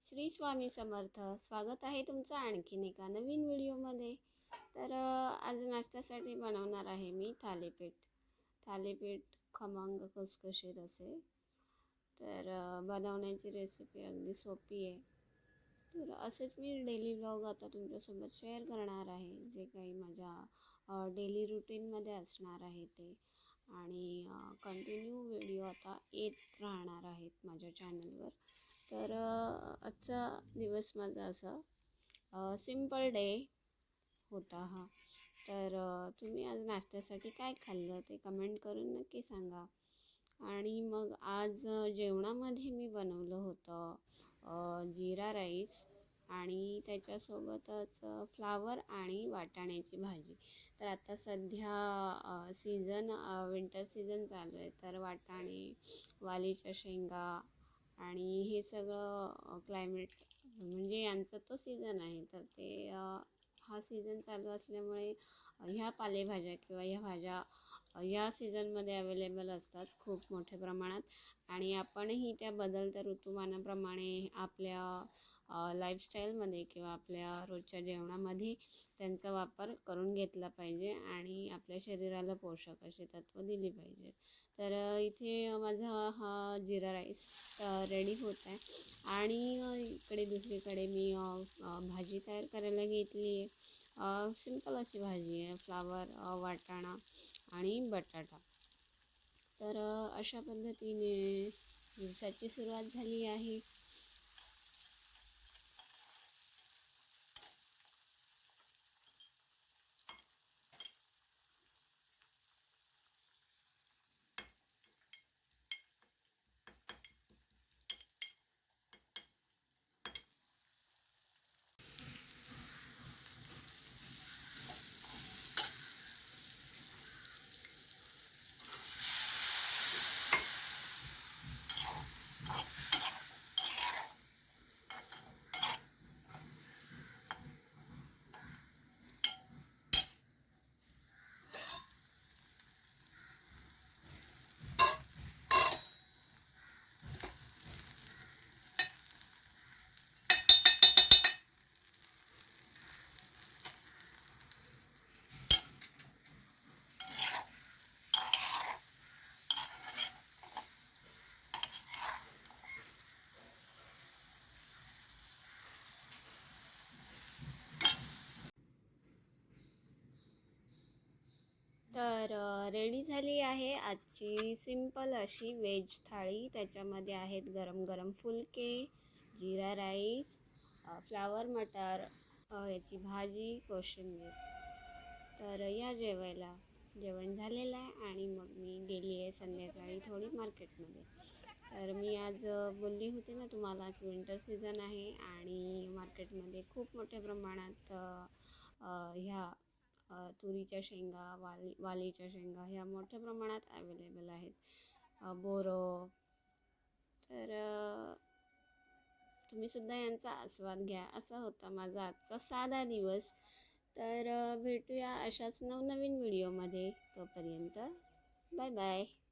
श्री स्वामी समर्थ. स्वागत आहे तुमचं आणखीन एका नवीन व्हिडिओमध्ये. तर आज नाश्त्यासाठी बनवणार आहे मी थालीपीठ खमंग खुसखुशीत असे. तर बनवण्याची रेसिपी अगदी सोपी आहे. तर असेच मी डेली व्लॉग आता तुमच्यासोबत शेअर करणार आहे, जे काही माझ्या डेली रुटीनमध्ये असणार आहे ते. आणि कंटिन्यू व्हिडिओ आता येत राहणार आहेत माझ्या चॅनलवर. तर आजचा दिवस माझा असा सिम्पल डे होता हा. तर तुम्ही आज नाश्त्यासाठी काय खाल्लं ते कमेंट करून नक्की सांगा. आणि मग आज जेवणामध्ये मी बनवलं होतं जिरा राईस आणि त्याच्यासोबतच फ्लावर आणि वाटाण्याची भाजी. तर आता सध्या विंटर सीझन चालू आहे, तर वाटाणे, वालीच्या शेंगा आणि हे सगळं क्लायमेट म्हणजे यांचा तो सीझन आहे. तर ते हा सीझन चालू असल्यामुळे ह्या पालेभाज्या किंवा ह्या भाज्या या सीझनमध्ये अवेलेबल असतात खूप मोठ्या प्रमाणात. आणि आपणही त्या बदलत्या ऋतुमानाप्रमाणे आपल्या लाईफस्टाईलमध्ये किंवा आपल्या रोजच्या जेवणामध्ये त्यांचा वापर करून घेतला पाहिजे आणि आपल्या शरीराला पोषक असे तत्व दिली पाहिजे. तर इथे माझा हा जिरा राईस रेडी होत आहे. आणि इकडे दुसरीकडे मी भाजी तयार करायला घेतली आहे. सिंपल अशी भाजी आहे, फ्लावर, वाटाणा आणि बटाटा. तर अशा पद्धतीने दिवसाची सुरुवात झाली आहे. तर रेडी झाली आहे आजची सिंपल अशी व्हेज थाळी. त्याच्यामध्ये आहेत गरम गरम फुलके, जिरा राईस, फ्लावर मटार, याची भाजी, कोशिंबीर. तर या जेवायला. जेवण झालेलं आहे आणि मग मी गेली आहे संध्याकाळी थोडी मार्केटमध्ये. तर मी आज बोलली होती ना तुम्हाला की विंटर सीझन आहे आणि मार्केटमध्ये खूप मोठ्या प्रमाणात ह्या तुरीच्या शेंगा, वालीच्या शेंगा ह्या मोठ्या प्रमाणात अवेलेबल आहेत. बोरं. तर तुम्हीसुद्धा यांचा आस्वाद घ्या. असा होता माझा आजचा साधा दिवस. तर भेटूया अशाच नवनवीन व्हिडिओमध्ये. तोपर्यंत बाय बाय.